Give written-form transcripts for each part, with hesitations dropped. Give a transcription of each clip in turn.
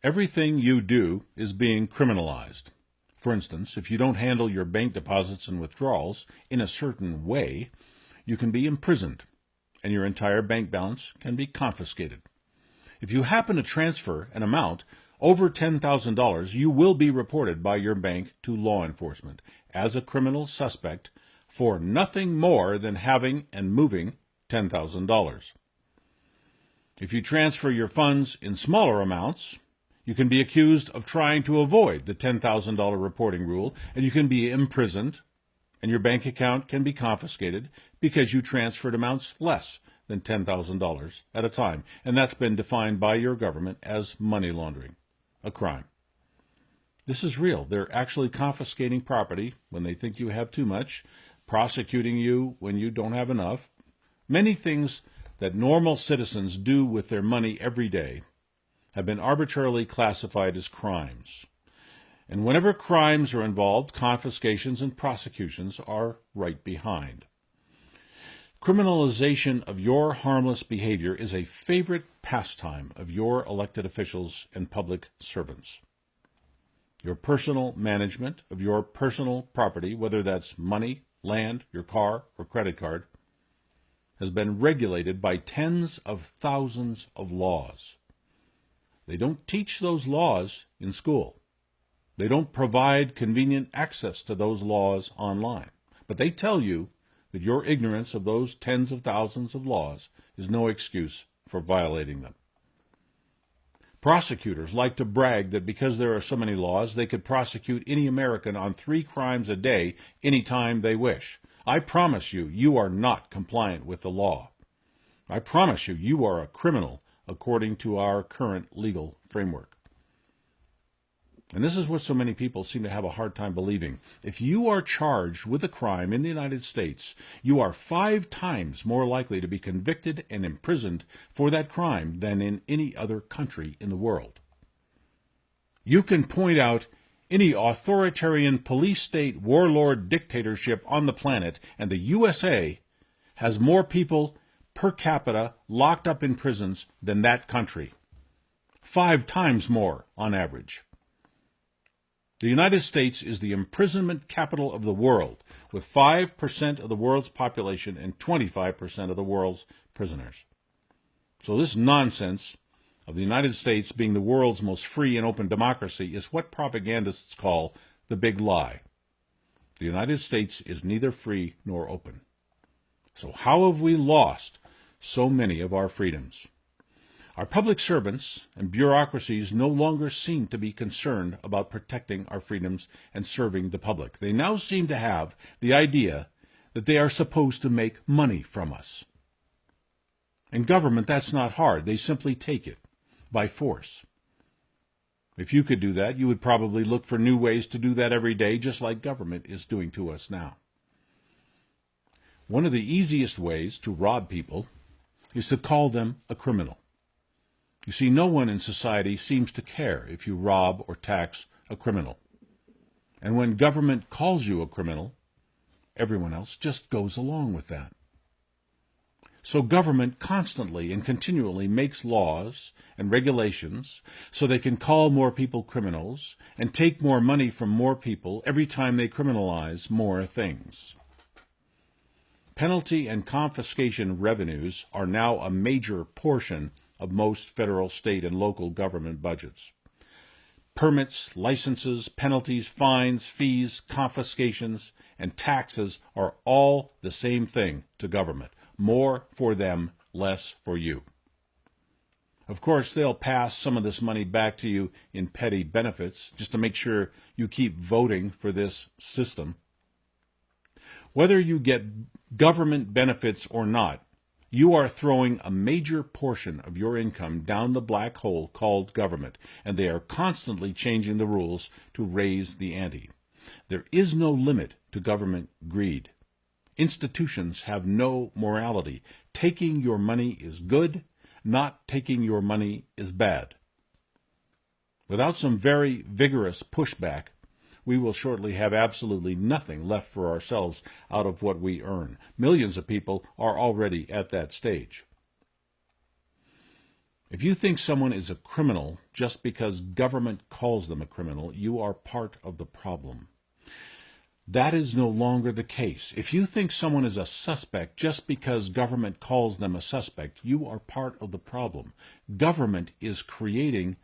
Everything you do is being criminalized. For instance, if you don't handle your bank deposits and withdrawals in a certain way, you can be imprisoned, and your entire bank balance can be confiscated. If you happen to transfer an amount over $10,000, you will be reported by your bank to law enforcement as a criminal suspect for nothing more than having and moving $10,000. If you transfer your funds in smaller amounts, you can be accused of trying to avoid the $10,000 reporting rule, and you can be imprisoned, and your bank account can be confiscated because you transferred amounts less than $10,000 at a time, and that's been defined by your government as money laundering, a crime. This is real. They're actually confiscating property when they think you have too much, prosecuting you when you don't have enough. Many things that normal citizens do with their money every day have been arbitrarily classified as crimes. And whenever crimes are involved, confiscations and prosecutions are right behind. Criminalization of your harmless behavior is a favorite pastime of your elected officials and public servants. Your personal management of your personal property, whether that's money, land, your car, or credit card, has been regulated by tens of thousands of laws. They don't teach those laws in school. They don't provide convenient access to those laws online. But they tell you that your ignorance of those tens of thousands of laws is no excuse for violating them. Prosecutors like to brag that because there are so many laws, they could prosecute any American on 3 crimes a day anytime they wish. I promise you, you are not compliant with the law. I promise you, you are a criminal according to our current legal framework. And this is what so many people seem to have a hard time believing. If you are charged with a crime in the United States, you are 5 times more likely to be convicted and imprisoned for that crime than in any other country in the world. You can point out any authoritarian police state warlord dictatorship on the planet, and the USA has more people per capita locked up in prisons than that country. 5 times more on average. The United States is the imprisonment capital of the world, with 5% of the world's population and 25% of the world's prisoners. So this nonsense of the United States being the world's most free and open democracy is what propagandists call the big lie. The United States is neither free nor open. So how have we lost so many of our freedoms? Our public servants and bureaucracies no longer seem to be concerned about protecting our freedoms and serving the public. They now seem to have the idea that they are supposed to make money from us. In government, that's not hard. They simply take it by force. If you could do that, you would probably look for new ways to do that every day, just like government is doing to us now. One of the easiest ways to rob people is to call them a criminal. You see, no one in society seems to care if you rob or tax a criminal. And when government calls you a criminal, everyone else just goes along with that. So government constantly and continually makes laws and regulations so they can call more people criminals and take more money from more people every time they criminalize more things. Penalty and confiscation revenues are now a major portion of most federal, state, and local government budgets. Permits, licenses, penalties, fines, fees, confiscations, and taxes are all the same thing to government. More for them, less for you. Of course, they'll pass some of this money back to you in petty benefits just to make sure you keep voting for this system. Whether you get government benefits or not, you are throwing a major portion of your income down the black hole called government, and they are constantly changing the rules to raise the ante. There is no limit to government greed. Institutions have no morality. Taking your money is good, not taking your money is bad. Without some very vigorous pushback, we will shortly have absolutely nothing left for ourselves out of what we earn. Millions of people are already at that stage. If you think someone is a criminal just because government calls them a criminal, you are part of the problem. That is no longer the case. If you think someone is a suspect just because government calls them a suspect, you are part of the problem. Government is creating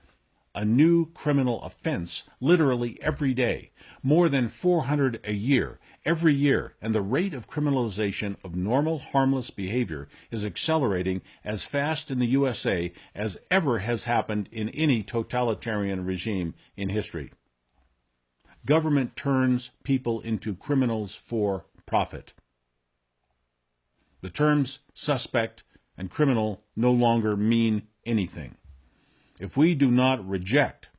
a new criminal offense literally every day, more than 400 a year, every year, and the rate of criminalization of normal, harmless behavior is accelerating as fast in the USA as ever has happened in any totalitarian regime in history. Government turns people into criminals for profit. The terms suspect and criminal no longer mean anything. If we do not reject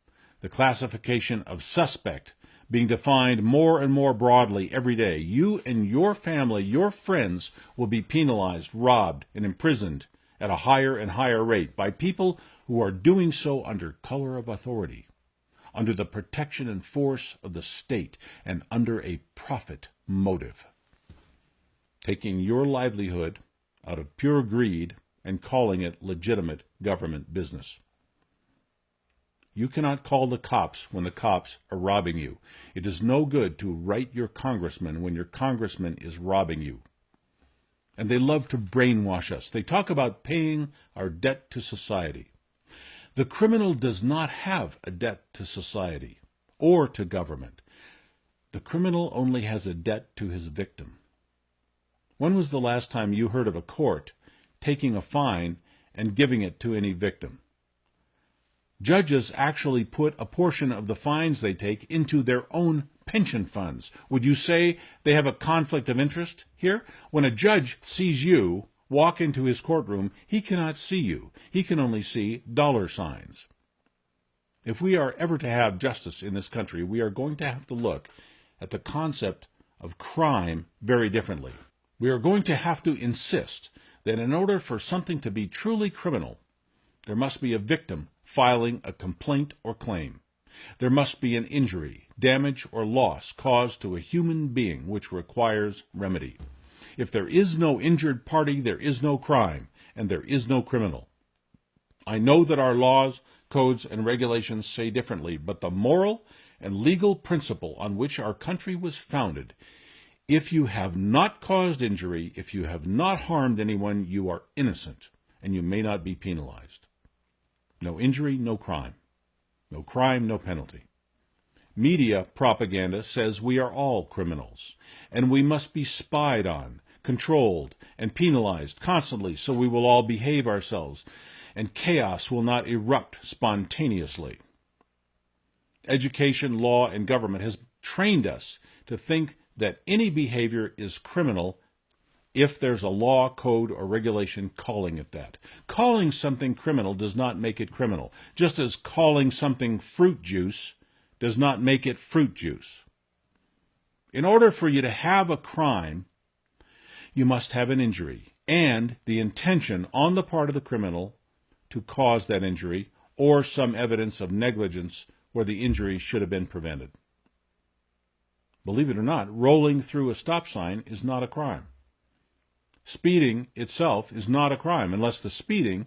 the classification of suspect being defined more and more broadly every day, you and your family, your friends, will be penalized, robbed, and imprisoned at a higher and higher rate by people who are doing so under color of authority, under the protection and force of the state, and under a profit motive, taking your livelihood out of pure greed and calling it legitimate government business. You cannot call the cops when the cops are robbing you. It is no good to write your congressman when your congressman is robbing you. And they love to brainwash us. They talk about paying our debt to society. The criminal does not have a debt to society or to government. The criminal only has a debt to his victim. When was the last time you heard of a court taking a fine and giving it to any victim? Judges actually put a portion of the fines they take into their own pension funds. Would you say they have a conflict of interest here? When a judge sees you walk into his courtroom, he cannot see you. He can only see dollar signs. If we are ever to have justice in this country, we are going to have to look at the concept of crime very differently. We are going to have to insist that in order for something to be truly criminal, there must be a victim filing a complaint or claim. There must be an injury, damage, or loss caused to a human being which requires remedy. If there is no injured party, there is no crime, and there is no criminal. I know that our laws, codes, and regulations say differently, but the moral and legal principle on which our country was founded, if you have not caused injury, if you have not harmed anyone, you are innocent, and you may not be penalized. No injury, no crime. No crime, no penalty. Media propaganda says we are all criminals, and we must be spied on, controlled, and penalized constantly so we will all behave ourselves, and chaos will not erupt spontaneously. Education, law, and government has trained us to think that any behavior is criminal if there's a law, code, or regulation calling it that. Calling something criminal does not make it criminal, just as calling something fruit juice does not make it fruit juice. In order for you to have a crime, you must have an injury and the intention on the part of the criminal to cause that injury or some evidence of negligence where the injury should have been prevented. Believe it or not, rolling through a stop sign is not a crime. Speeding itself is not a crime unless the speeding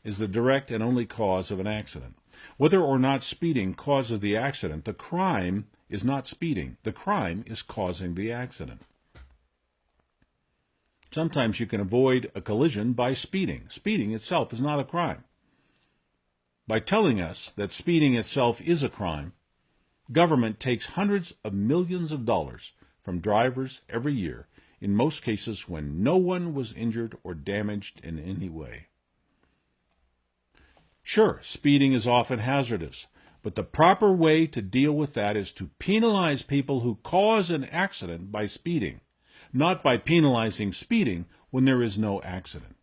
is the direct and only cause of an accident. Whether or not speeding causes the accident, the crime is not speeding. The crime is causing the accident. Sometimes you can avoid a collision by speeding. Speeding itself is not a crime. By telling us that speeding itself is a crime, government takes hundreds of millions of dollars from drivers every year, in most cases when no one was injured or damaged in any way. Sure, speeding is often hazardous, but the proper way to deal with that is to penalize people who cause an accident by speeding, not by penalizing speeding when there is no accident.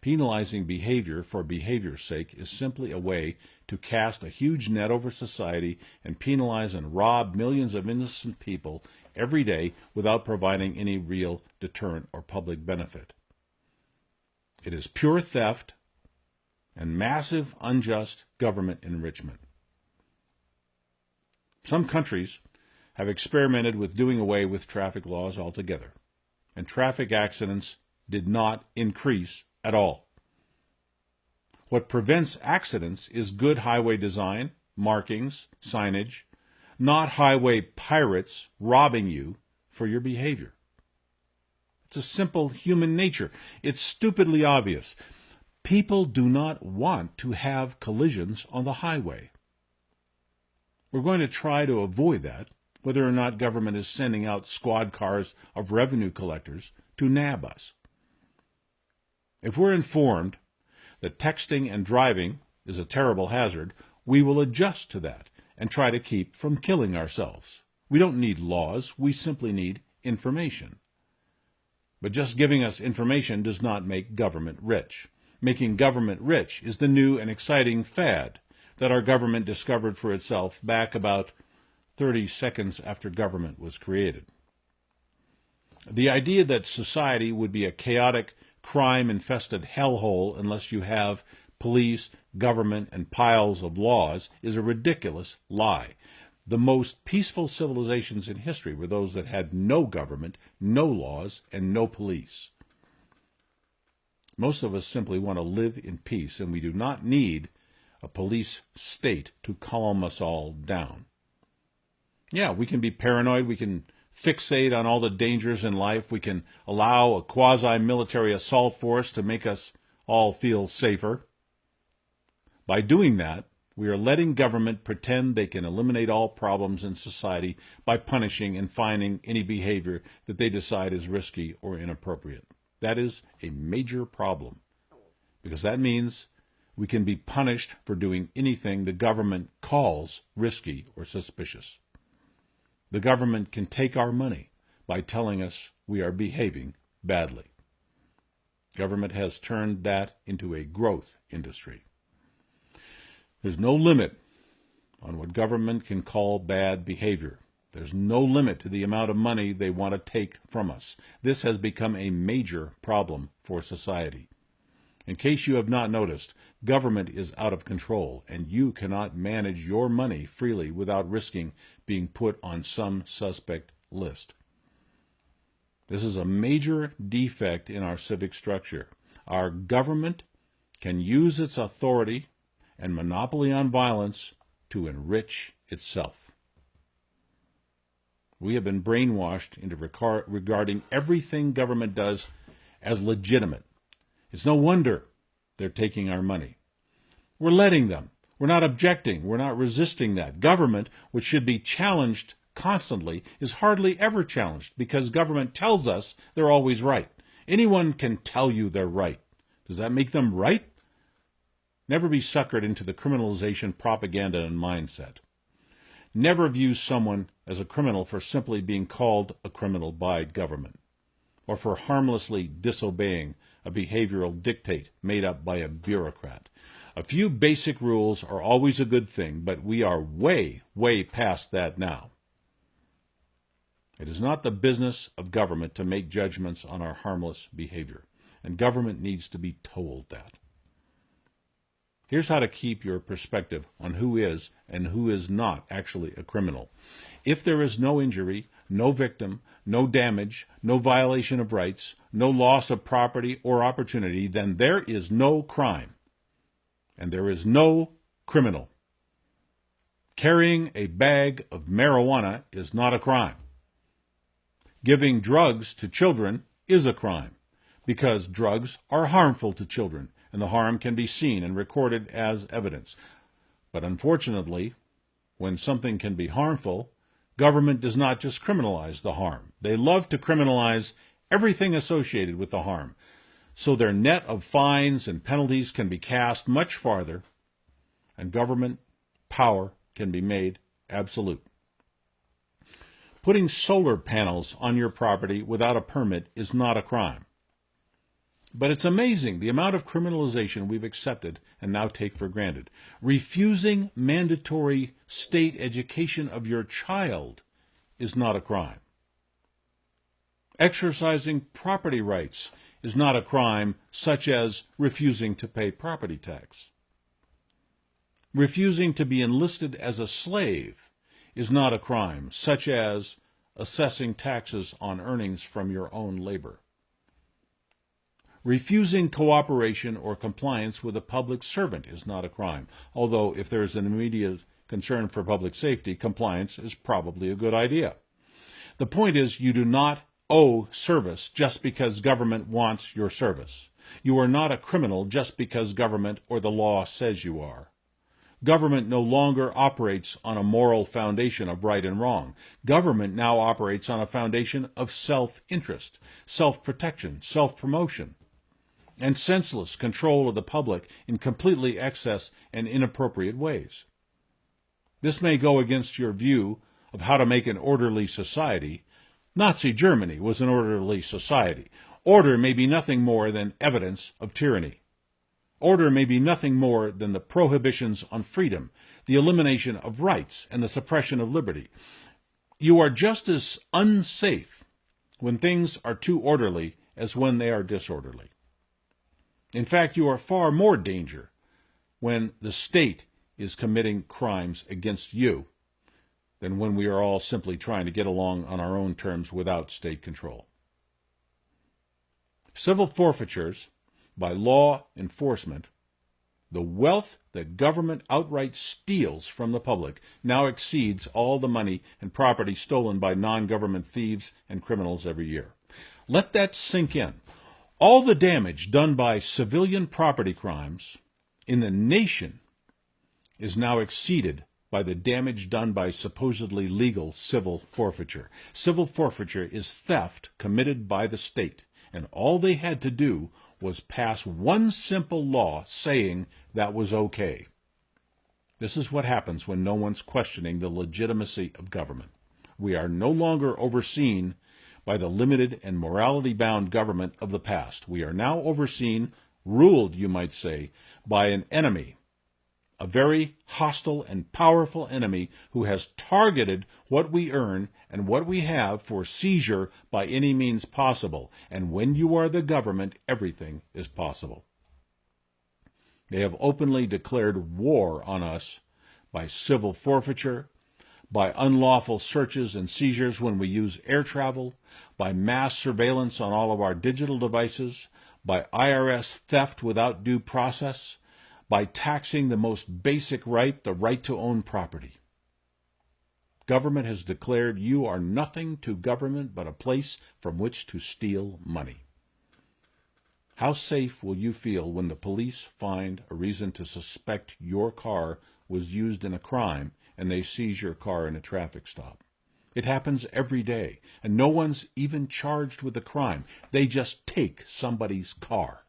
Penalizing behavior for behavior's sake is simply a way to cast a huge net over society and penalize and rob millions of innocent people every day without providing any real deterrent or public benefit. It is pure theft and massive unjust government enrichment. Some countries have experimented with doing away with traffic laws altogether, and traffic accidents did not increase at all. What prevents accidents is good highway design, markings, signage, not highway pirates robbing you for your behavior. It's a simple human nature. It's stupidly obvious. People do not want to have collisions on the highway. We're going to try to avoid that, whether or not government is sending out squad cars of revenue collectors to nab us. If we're informed that texting and driving is a terrible hazard, we will adjust to that and try to keep from killing ourselves. We don't need laws, we simply need information. But just giving us information does not make government rich. Making government rich is the new and exciting fad that our government discovered for itself back about 30 seconds after government was created. The idea that society would be a chaotic, crime-infested hellhole unless you have police, government, and piles of laws is a ridiculous lie. The most peaceful civilizations in history were those that had no government, no laws, and no police. Most of us simply want to live in peace, and we do not need a police state to calm us all down. Yeah, we can be paranoid, we can fixate on all the dangers in life, we can allow a quasi-military assault force to make us all feel safer. By doing that, we are letting government pretend they can eliminate all problems in society by punishing and fining any behavior that they decide is risky or inappropriate. That is a major problem, because that means we can be punished for doing anything the government calls risky or suspicious. The government can take our money by telling us we are behaving badly. Government has turned that into a growth industry. There's no limit on what government can call bad behavior. There's no limit to the amount of money they want to take from us. This has become a major problem for society. In case you have not noticed, government is out of control, and you cannot manage your money freely without risking being put on some suspect list. This is a major defect in our civic structure. Our government can use its authority and monopoly on violence to enrich itself. We have been brainwashed into regarding everything government does as legitimate. It's no wonder they're taking our money. We're letting them. We're not objecting. We're not resisting that. Government, which should be challenged constantly, is hardly ever challenged because government tells us they're always right. Anyone can tell you they're right. Does that make them right? Never be suckered into the criminalization propaganda and mindset. Never view someone as a criminal for simply being called a criminal by government, or for harmlessly disobeying a behavioral dictate made up by a bureaucrat. A few basic rules are always a good thing, but we are way, way past that now. It is not the business of government to make judgments on our harmless behavior, and government needs to be told that. Here's how to keep your perspective on who is and who is not actually a criminal. If there is no injury, no victim, no damage, no violation of rights, no loss of property or opportunity, then there is no crime, and there is no criminal. Carrying a bag of marijuana is not a crime. Giving drugs to children is a crime, because drugs are harmful to children, and the harm can be seen and recorded as evidence. But unfortunately, when something can be harmful, government does not just criminalize the harm. They love to criminalize everything associated with the harm, so their net of fines and penalties can be cast much farther, and government power can be made absolute. Putting solar panels on your property without a permit is not a crime. But it's amazing the amount of criminalization we've accepted and now take for granted. Refusing mandatory state education of your child is not a crime. Exercising property rights is not a crime, such as refusing to pay property tax. Refusing to be enlisted as a slave is not a crime, such as assessing taxes on earnings from your own labor. Refusing cooperation or compliance with a public servant is not a crime, although if there is an immediate concern for public safety, compliance is probably a good idea. The point is, you do not owe service just because government wants your service. You are not a criminal just because government or the law says you are. Government no longer operates on a moral foundation of right and wrong. Government now operates on a foundation of self-interest, self-protection, self-promotion, and senseless control of the public in completely excess and inappropriate ways. This may go against your view of how to make an orderly society. Nazi Germany was an orderly society. Order may be nothing more than evidence of tyranny. Order may be nothing more than the prohibitions on freedom, the elimination of rights, and the suppression of liberty. You are just as unsafe when things are too orderly as when they are disorderly. In fact, you are far more danger when the state is committing crimes against you than when we are all simply trying to get along on our own terms without state control. Civil forfeitures by law enforcement, the wealth that government outright steals from the public now exceeds all the money and property stolen by non-government thieves and criminals every year. Let that sink in. All the damage done by civilian property crimes in the nation is now exceeded by the damage done by supposedly legal civil forfeiture. Civil forfeiture is theft committed by the state, and all they had to do was pass one simple law saying that was okay. This is what happens when no one's questioning the legitimacy of government. We are no longer overseen by the limited and morality-bound government of the past. We are now overseen, ruled, you might say, by an enemy, a very hostile and powerful enemy who has targeted what we earn and what we have for seizure by any means possible. And when you are the government, everything is possible. They have openly declared war on us by civil forfeiture, by unlawful searches and seizures when we use air travel, by mass surveillance on all of our digital devices, by IRS theft without due process, by taxing the most basic right, the right to own property. Government has declared you are nothing to government but a place from which to steal money. How safe will you feel when the police find a reason to suspect your car was used in a crime and they seize your car in a traffic stop? It happens every day, and no one's even charged with a crime. They just take somebody's car.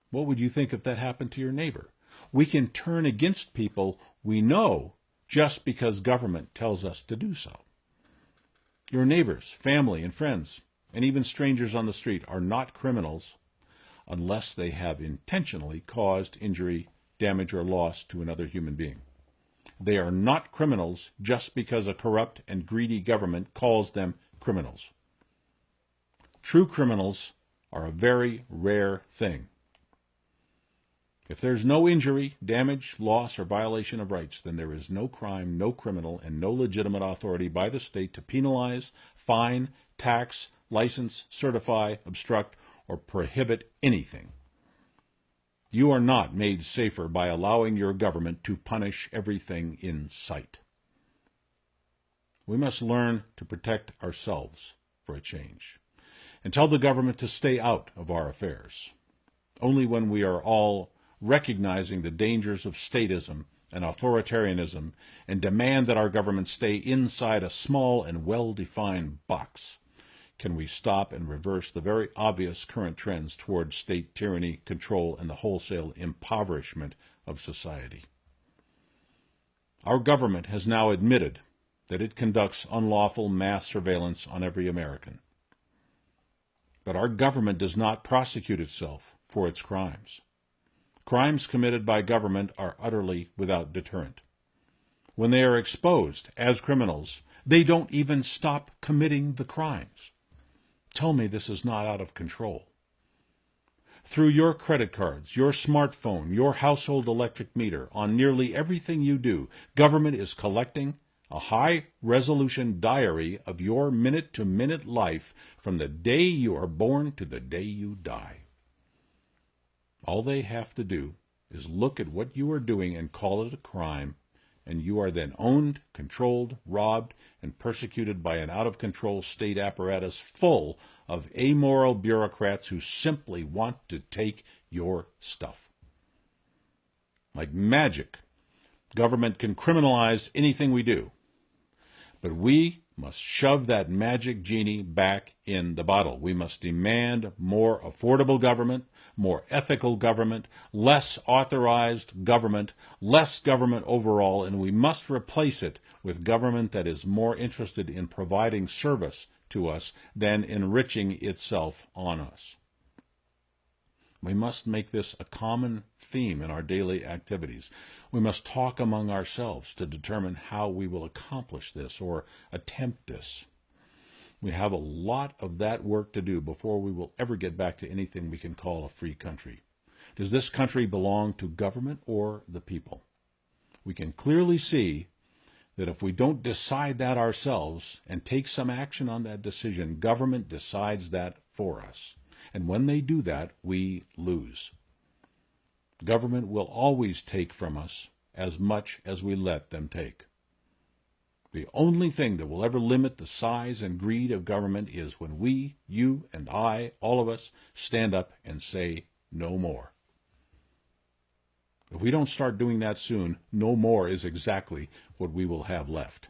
What would you think if that happened to your neighbor? We can turn against people we know just because government tells us to do so. Your neighbors, family, and friends, and even strangers on the street are not criminals unless they have intentionally caused injury, damage, or loss to another human being. They are not criminals just because a corrupt and greedy government calls them criminals. True criminals are a very rare thing. If there's no injury, damage, loss, or violation of rights, then there is no crime, no criminal, and no legitimate authority by the state to penalize, fine, tax, license, certify, obstruct, or prohibit anything. You are not made safer by allowing your government to punish everything in sight. We must learn to protect ourselves for a change, and tell the government to stay out of our affairs. Only when we are all recognizing the dangers of statism and authoritarianism and demand that our government stay inside a small and well-defined box can we stop and reverse the very obvious current trends towards state tyranny, control, and the wholesale impoverishment of society. Our government has now admitted that it conducts unlawful mass surveillance on every American. But our government does not prosecute itself for its crimes. Crimes committed by government are utterly without deterrent. When they are exposed as criminals, they don't even stop committing the crimes. Tell me this is not out of control. Through your credit cards, your smartphone, your household electric meter, on nearly everything you do, government is collecting, a high-resolution diary of your minute-to-minute life from the day you are born to the day you die. All they have to do is look at what you are doing and call it a crime, and you are then owned, controlled, robbed, and persecuted by an out-of-control state apparatus full of amoral bureaucrats who simply want to take your stuff. Like magic, government can criminalize anything we do. But we must shove that magic genie back in the bottle. We must demand more affordable government, more ethical government, less authorized government, less government overall, and we must replace it with government that is more interested in providing service to us than enriching itself on us. We must make this a common theme in our daily activities. We must talk among ourselves to determine how we will accomplish this or attempt this. We have a lot of that work to do before we will ever get back to anything we can call a free country. Does this country belong to government or the people? We can clearly see that if we don't decide that ourselves and take some action on that decision, government decides that for us. And when they do that, we lose. Government will always take from us as much as we let them take. The only thing that will ever limit the size and greed of government is when we, you and I, all of us, stand up and say no more. If we don't start doing that soon, no more is exactly what we will have left.